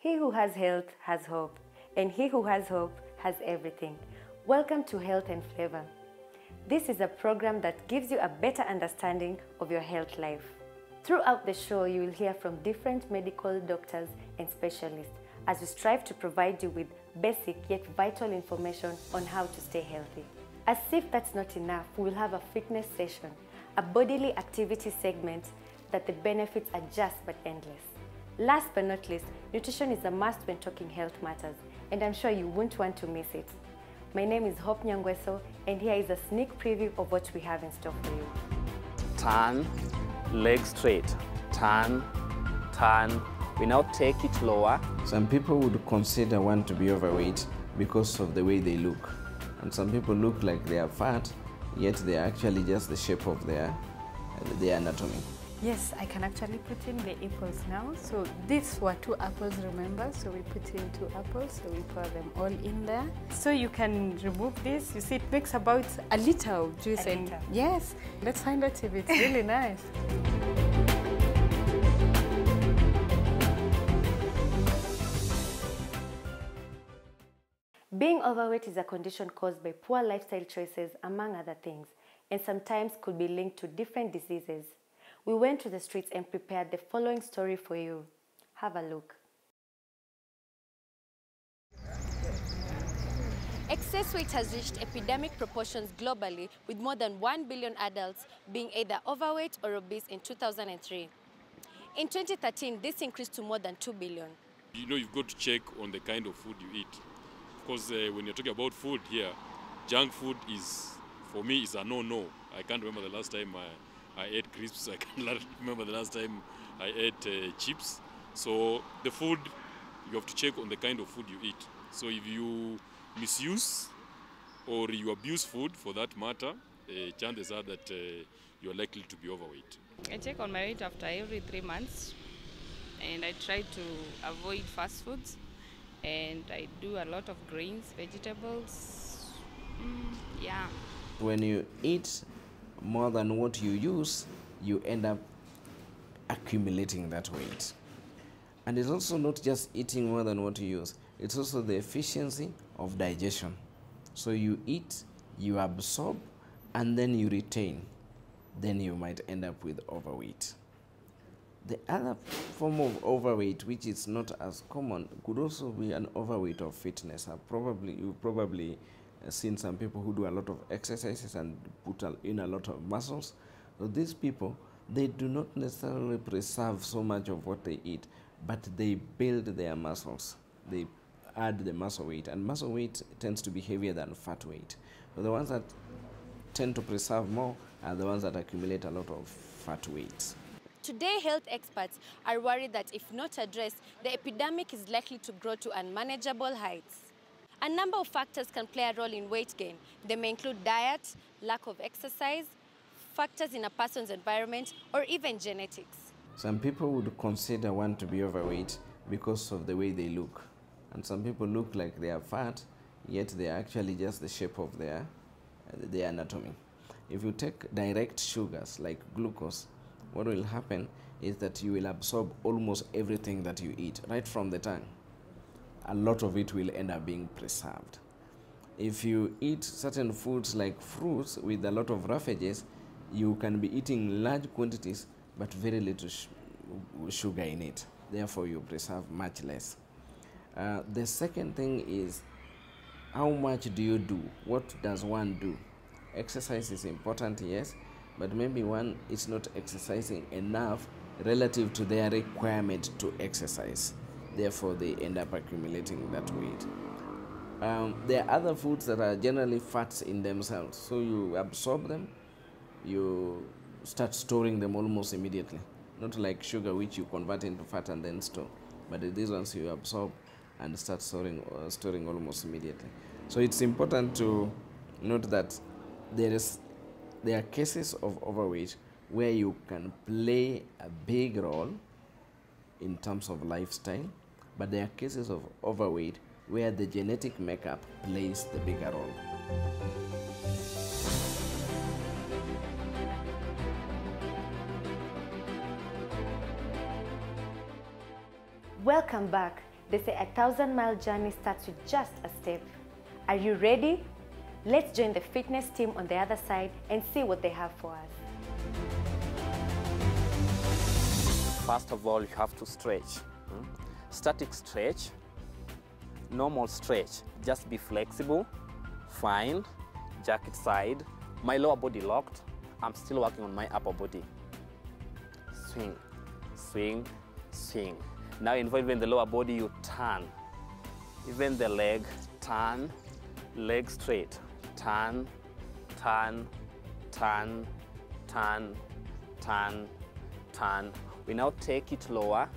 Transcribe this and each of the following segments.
He who has health has hope, and he who has hope has everything. Welcome to Health and Flavour. This is a program that gives you a better understanding of your health life. Throughout the show, you will hear from different medical doctors and specialists as we strive to provide you with basic yet vital information on how to stay healthy. As if that's not enough, we will have a fitness session, a bodily activity segment that the benefits are just but endless. Last but not least, nutrition is a must when talking health matters, and I'm sure you won't want to miss it. My name is Hope Nyangweso, and here is a sneak preview of what we have in store for you. Turn, leg straight, turn, turn. We now take it lower. Some people would consider one to be overweight because of the way they look. And some people look like they are fat, yet they are actually just the shape of their anatomy. Yes, I can actually put in the apples now. So these were 2 apples, remember? So we put in 2 apples, so we pour them all in there. So you can remove this. You see, it makes about a liter of juice. Yes, let's find out if it's really nice. Being overweight is a condition caused by poor lifestyle choices, among other things, and sometimes could be linked to different diseases. We went to the streets and prepared the following story for you. Have a look. Excess weight has reached epidemic proportions globally, with more than 1 billion adults being either overweight or obese in 2003. In 2013, this increased to more than 2 billion. You know, you've got to check on the kind of food you eat. Of course, when you're talking about food here, junk food is, for me, is a no-no. I can't remember the last time I ate crisps. I can't remember the last time I ate chips. So the food, you have to check on the kind of food you eat. So if you misuse or you abuse food for that matter, chances are that you're likely to be overweight. I check on my weight after every 3 months, and I try to avoid fast foods, and I do a lot of grains, vegetables, yeah. When you eat more than what you use, you end up accumulating that weight. And it's also not just eating more than what you use, it's also the efficiency of digestion. So you eat, you absorb, and then you retain. Then you might end up with overweight. The other form of overweight, which is not as common, could also be an overweight of fitness. You've probably seen some people who do a lot of exercises and put in a lot of muscles. So these people, they do not necessarily preserve so much of what they eat, but they build their muscles. They add the muscle weight, and muscle weight tends to be heavier than fat weight. So the ones that tend to preserve more are the ones that accumulate a lot of fat weight. Today, health experts are worried that if not addressed, the epidemic is likely to grow to unmanageable heights. A number of factors can play a role in weight gain. They may include diet, lack of exercise, factors in a person's environment, or even genetics. Some people would consider one to be overweight because of the way they look. And some people look like they are fat, yet they are actually just the shape of their anatomy. If you take direct sugars like glucose, what will happen is that you will absorb almost everything that you eat right from the tongue. A lot of it will end up being preserved. If you eat certain foods like fruits with a lot of roughages, you can be eating large quantities but very little sugar in it. Therefore, you preserve much less. The second thing is, how much do you do? What does one do? Exercise is important, yes, but maybe one is not exercising enough relative to their requirement to exercise. Therefore, they end up accumulating that weight. There are other foods that are generally fats in themselves. So you absorb them, you start storing them almost immediately. Not like sugar, which you convert into fat and then store. But these ones you absorb and start storing almost immediately. So it's important to note that there are cases of overweight where you can play a big role in terms of lifestyle, but there are cases of overweight where the genetic makeup plays the bigger role. Welcome back. They say a 1,000-mile journey starts with just a step. Are you ready? Let's join the fitness team on the other side and see what they have for us. First of all, you have to stretch. Static stretch, normal stretch. Just be flexible, fine, jacket side. My lower body locked. I'm still working on my upper body. Swing, swing, swing. Now involving the lower body, you turn. Even the leg, turn, leg straight. Turn, turn, turn, turn, turn, turn. We now take it lower,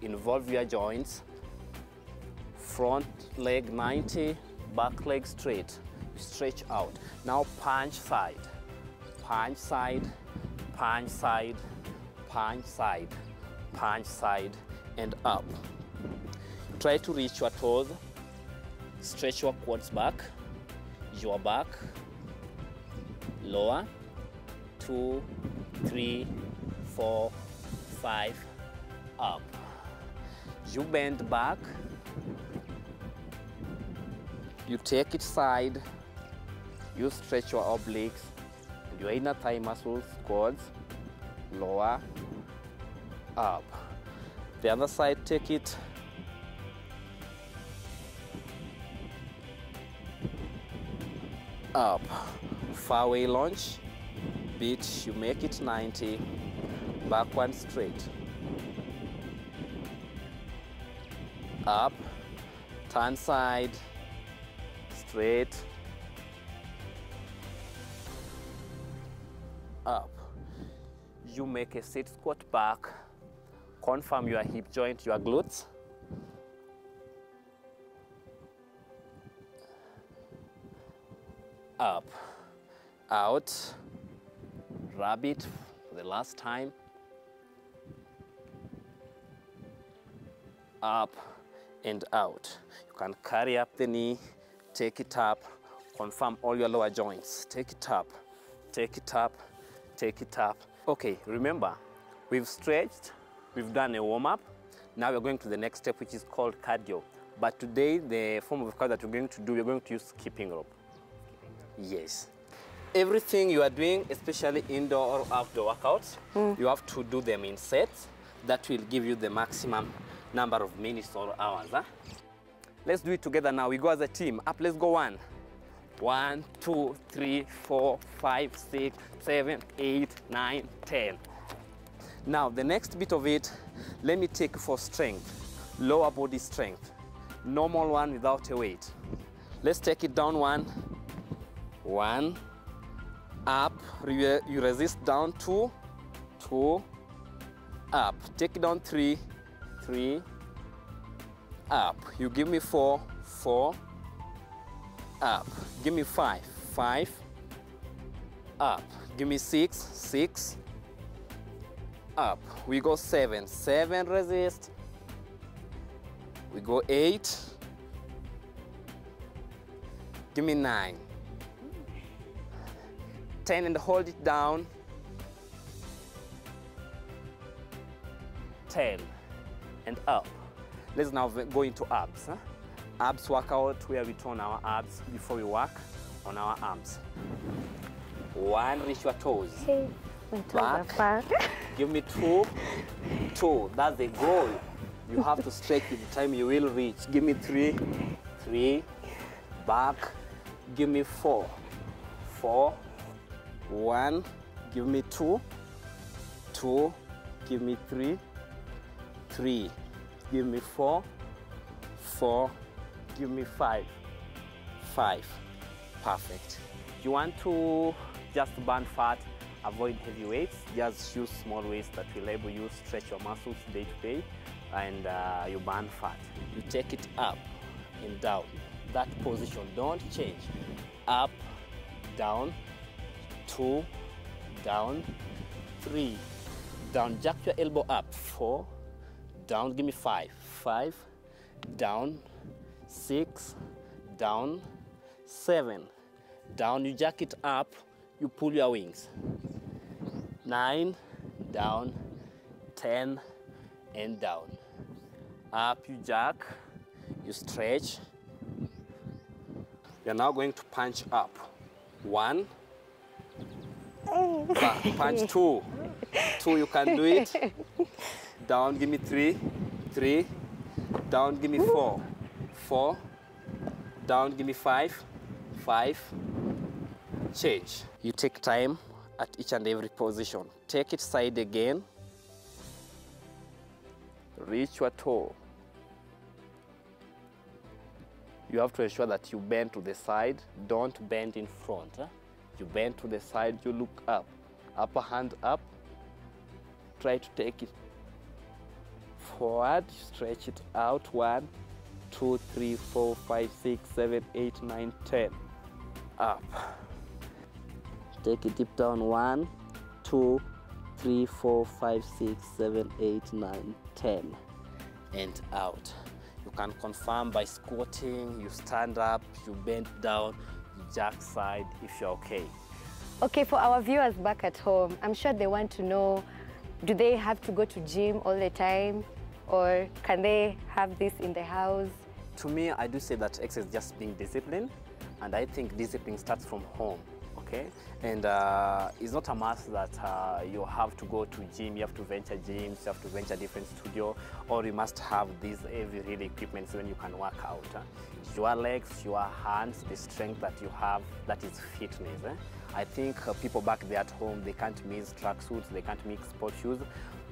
involve your joints. Front leg 90, back leg straight. Stretch out. Now punch side, punch side, punch side, punch side, punch side, and up. Try to reach your toes. Stretch your quads back, your back, lower, 2, 3, 4, 5, up. You bend back, you take it side, you stretch your obliques, and your inner thigh muscles, quads, lower, up. The other side, take it, up. Fairway lunge, beat, you make it 90, back one straight, up, turn side, straight, up. You make a sit squat back, confirm your hip joint, your glutes, up, out, rabbit for the last time, up and out. You can carry up the knee, take it up, confirm all your lower joints, take it up, take it up, take it up. Okay, remember, we've stretched, we've done a warm-up. Now we're going to the next step, which is called cardio. But today, the form of cardio that we're going to do, we're going to use skipping rope. Yes. Everything you are doing, especially indoor or outdoor workouts, you have to do them in sets. That will give you the maximum number of minutes or hours. Huh? Let's do it together now. We go as a team. Up, let's go 1. 1, 2, 3, 4, 5, 6, 7, 8, 9, 10. Now, the next bit of it, let me take for strength, lower body strength. Normal one without a weight. Let's take it down 1, 1, up, you resist down 2, 2, up. Take it down 3, 3, up. You give me 4, 4, up. Give me 5, 5, up. Give me 6, 6, up. We go 7, 7, resist. We go 8. Give me 9. 10 and hold it down. 10 and up. Let's now go into abs. Huh? Abs workout where we tone our abs before we work on our arms. 1, reach your toes. Hey, my toes are far. Give me 2, 2. That's the goal. You have to stretch with the time you will reach. Give me 3, 3. Back. Give me 4, 4. 1. Give me 2, 2. Give me 3, 3. Give me 4, 4. Give me 5, 5. Perfect. You want to just burn fat, avoid heavy weights, just use small weights that will enable you stretch your muscles day to day, and you burn fat. You take it up and down. That position, don't change. Up, down, 2, down, 3, down, jack your elbow up, 4, down, give me 5, 5, down, 6, down, 7, down, you jack it up, you pull your wings, 9, down, 10, and down, Up you jack, you stretch. You're now going to punch up. 1, back, punch 2. 2, you can do it. Down, give me 3, 3. Down, give me 4, 4. Down, give me 5, 5. Change. You take time at each and every position. Take it side again. Reach your toe. You have to ensure that you bend to the side. Don't bend in front. You bend to the side, you look up. Upper hand up. Try to take it forward. Stretch it out. 1, 2, 3, 4, 5, 6, 7, 8, 9, 10. Up. Take it deep down. 1, 2, 3, 4, 5, 6, 7, 8, 9, 10. And out. You can confirm by squatting, you stand up, you bend down, you jack side if you're okay. Okay, for our viewers back at home, I'm sure they want to know, do they have to go to gym all the time, or can they have this in the house? To me, I do say that exercise is just being disciplined, and I think discipline starts from home. Okay, and it's not a must that you have to go to gym, you have to venture gyms, you have to venture different studio, or you must have these heavy real equipment when you can work out. Your legs, your hands, the strength that you have, that is fitness. I think people back there at home, they can't mix tracksuits, they can't mix sport shoes.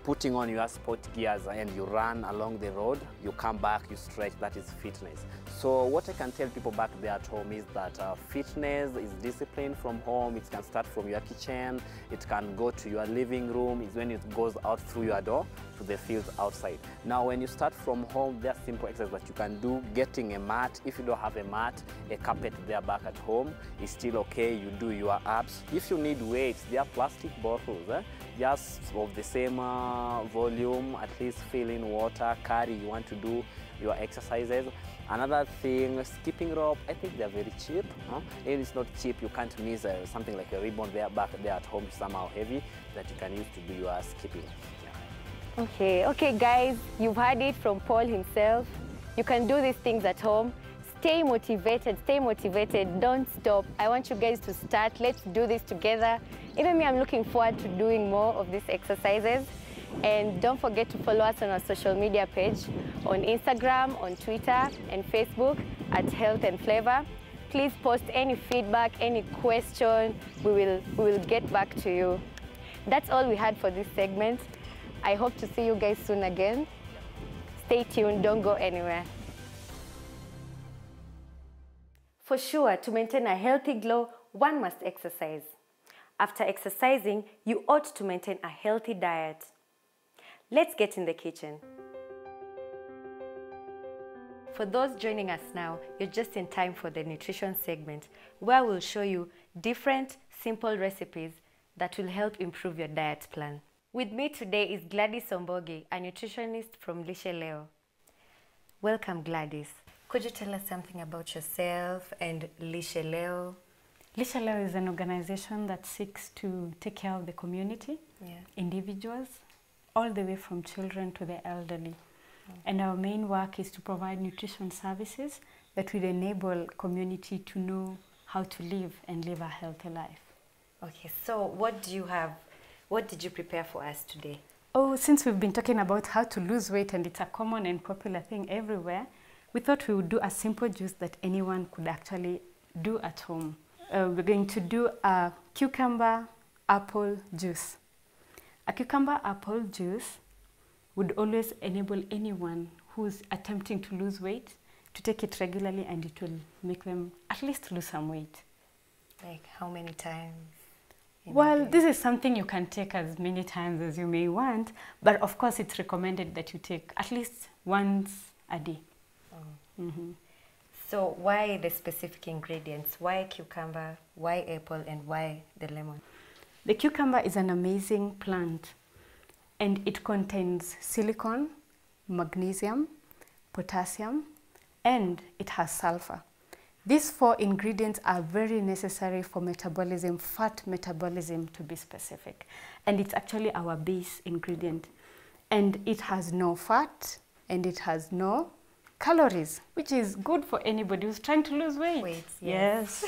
Putting on your sport gears and you run along the road, you come back, you stretch, that is fitness. So what I can tell people back there at home is that fitness is discipline from home. It can start from your kitchen, it can go to your living room, it's when it goes out through your door to the fields outside. Now when you start from home, there are simple exercises that you can do. Getting a mat, if you don't have a mat, a carpet there back at home is still okay, you do your abs. If you need weights, there are plastic bottles, just of the same volume, at least fill in water, carry, you want to do your exercises. Another thing, skipping rope, I think they're very cheap. If it's not cheap, you can't miss something like a ribbon there back there at home, somehow heavy, that you can use to do your skipping. Yeah. Okay guys, you've heard it from Paul himself. You can do these things at home. Stay motivated, don't stop. I want you guys to start. Let's do this together. Even me, I'm looking forward to doing more of these exercises. And don't forget to follow us on our social media page, on Instagram, on Twitter, and Facebook at Health and Flavour. Please post any feedback, any question. We will get back to you. That's all we had for this segment. I hope to see you guys soon again. Stay tuned, don't go anywhere. For sure, to maintain a healthy glow, one must exercise. After exercising, you ought to maintain a healthy diet. Let's get in the kitchen. For those joining us now, you're just in time for the nutrition segment, where we'll show you different, simple recipes that will help improve your diet plan. With me today is Gladys Ombogi, a nutritionist from Lishe Leo. Welcome, Gladys. Could you tell us something about yourself and Lishe Leo? Lishe Leo is an organization that seeks to take care of the community, individuals, all the way from children to the elderly. And our main work is to provide nutrition services that will enable community to know how to live and live a healthy life. Okay, so what do you have? What did you prepare for us today? Oh, since we've been talking about how to lose weight and it's a common and popular thing everywhere, we thought we would do a simple juice that anyone could actually do at home. We're going to do a cucumber apple juice. A cucumber apple juice would always enable anyone who's attempting to lose weight to take it regularly, and it will make them at least lose some weight. Like how many times? Well, this is something you can take as many times as you may want, but of course it's recommended that you take at least once a day. So why the specific ingredients? Why cucumber, why apple, and why the lemon? The cucumber is an amazing plant, and it contains silicon, magnesium, potassium, and it has sulfur. These 4 ingredients are very necessary for metabolism, fat metabolism to be specific. And it's actually our base ingredient. And it has no fat, and it has no calories, which is good for anybody who's trying to lose weight. Yes.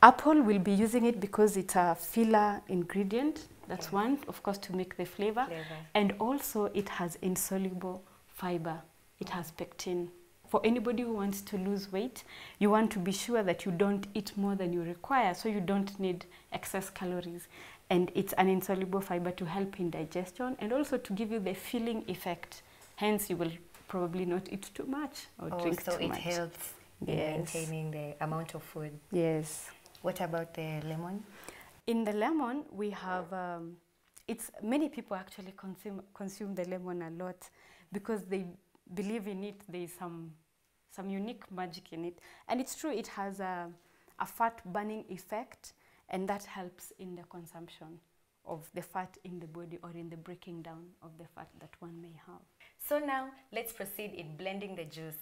Apple will be using it because it's a filler ingredient. That's one, of course, to make the flavor. And also it has insoluble fiber. It has pectin. For anybody who wants to lose weight, you want to be sure that you don't eat more than you require, so you don't need excess calories. And it's an insoluble fiber to help in digestion and also to give you the filling effect. Hence, you will probably not eat too much or drink too much. So it helps in maintaining the amount of food. Yes. What about the lemon? In the lemon, we have, many people actually consume the lemon a lot because they believe in it. There is some unique magic in it. And it's true, it has a fat burning effect, and that helps in the consumption of the fat in the body or in the breaking down of the fat that one may have. So now let's proceed in blending the juice.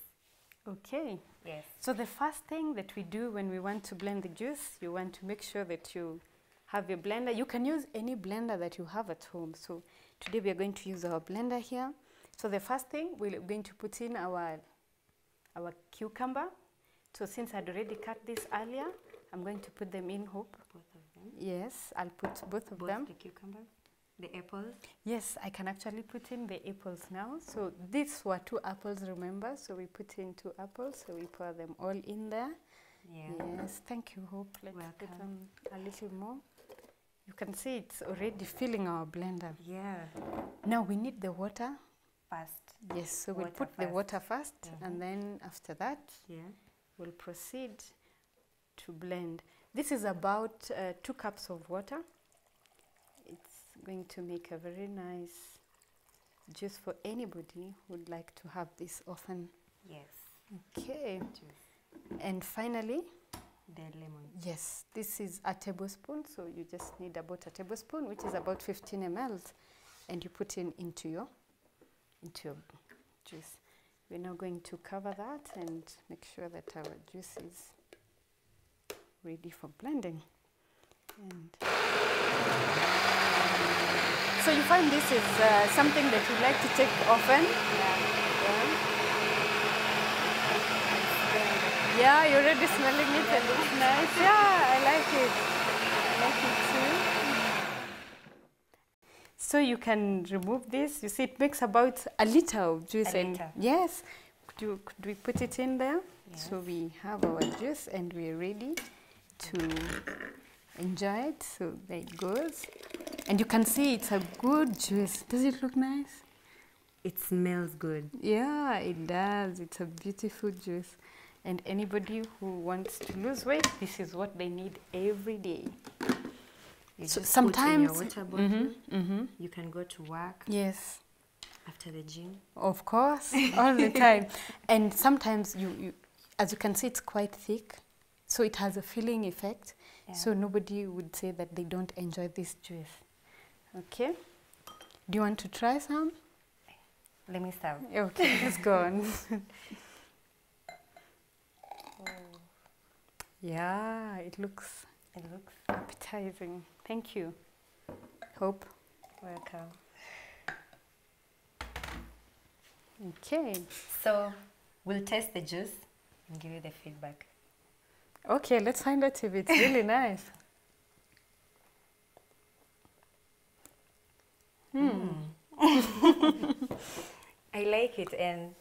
Okay. Yes. So the first thing that we do when we want to blend the juice, you want to make sure that you have a blender. You can use any blender that you have at home. So today we are going to use our blender here. So the first thing, we're going to put in our cucumber. So since I'd already cut this earlier, I'm going to put them in, Hope. Both of them? Yes, I'll put both of them. The cucumbers? The apples? Yes, I can actually put in the apples now. So these were 2 apples, remember? So we put in 2 apples, so we pour them all in there. Yeah. Yes, thank you, Hope. Let's put a little more. You can see it's already filling our blender. Yeah. Now we need the water. First. Yes, so we'll put the water first, and then after that, we'll proceed to blend. This is about 2 cups of water. It's going to make a very nice juice for anybody who would like to have this often. Yes. Okay. And finally, the lemon. Yes, this is a tablespoon, so you just need about a tablespoon, which is about 15 ml, and you put into your juice. We're now going to cover that and make sure that our juice is ready for blending. And so you find this is something that you like to take often? Yeah, you're already smelling it and it's nice. Yeah, I like it. I like it too. So you can remove this. You see, it makes about a liter of juice. Yes. Could we put it in there? Yes. So we have our juice and we're ready to enjoy it. So there it goes. And you can see it's a good juice. Does it look nice? It smells good. Yeah, it does. It's a beautiful juice. And anybody who wants to lose weight, this is what they need every day. You so just sometimes put in your water bottle. You can go to work. Yes. After the gym. Of course, all the time. And sometimes you, as you can see, it's quite thick, so it has a filling effect. Yeah. So nobody would say that they don't enjoy this juice. Okay. Do you want to try some? Let me start. Okay, let's go on. Yeah, it looks appetizing. Thank you. Hope. Welcome. Okay. So we'll taste the juice and give you the feedback. Okay, let's find out if it's really nice. I like it, and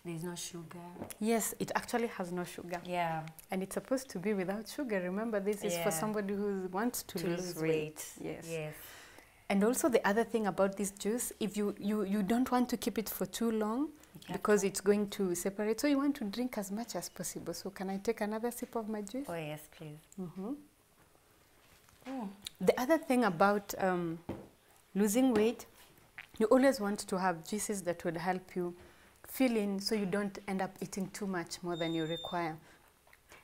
there's no sugar. Yes, it actually has no sugar. Yeah. And it's supposed to be without sugar. Remember, this is for somebody who wants to lose weight. Yes. Yes. And also the other thing about this juice, if you don't want to keep it for too long because it's going to separate, so you want to drink as much as possible. So can I take another sip of my juice? Oh, yes, please. The other thing about losing weight, you always want to have juices that would help you fill in so you don't end up eating too much more than you require.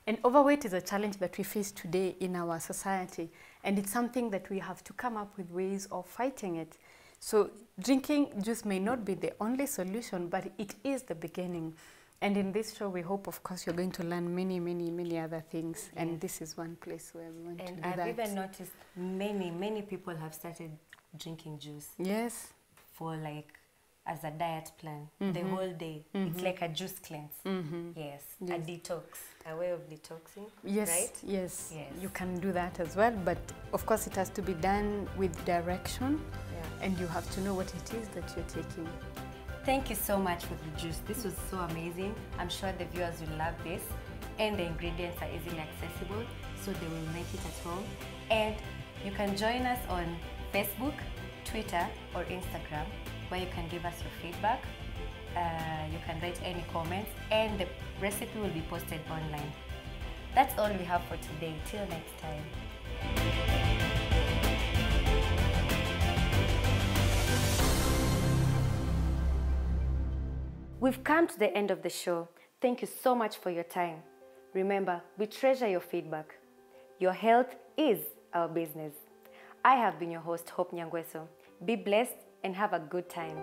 And overweight is a challenge that we face today in our society, and it's something that we have to come up with ways of fighting it. So drinking juice may not be the only solution, but it is the beginning. And in this show, we hope, of course, you're going to learn many, many, many other things. Yes. And this is one place where we want to do that. And I've even noticed many people have started drinking juice. Yes. For like as a diet plan the whole day. It's like a juice cleanse. Yes, a detox, a way of detoxing. Yes, right? yes, Yes. you can do that as well, but of course it has to be done with direction, and you have to know what it is that you're taking. Thank you so much for the juice. This was so amazing. I'm sure the viewers will love this, and the ingredients are easily accessible, so they will make it at home. And you can join us on Facebook, Twitter, or Instagram, where you can give us your feedback. You can write any comments, and the recipe will be posted online. That's all we have for today. Till next time. We've come to the end of the show. Thank you so much for your time. Remember, we treasure your feedback. Your health is our business. I have been your host, Hope Nyangweso. Be blessed and have a good time.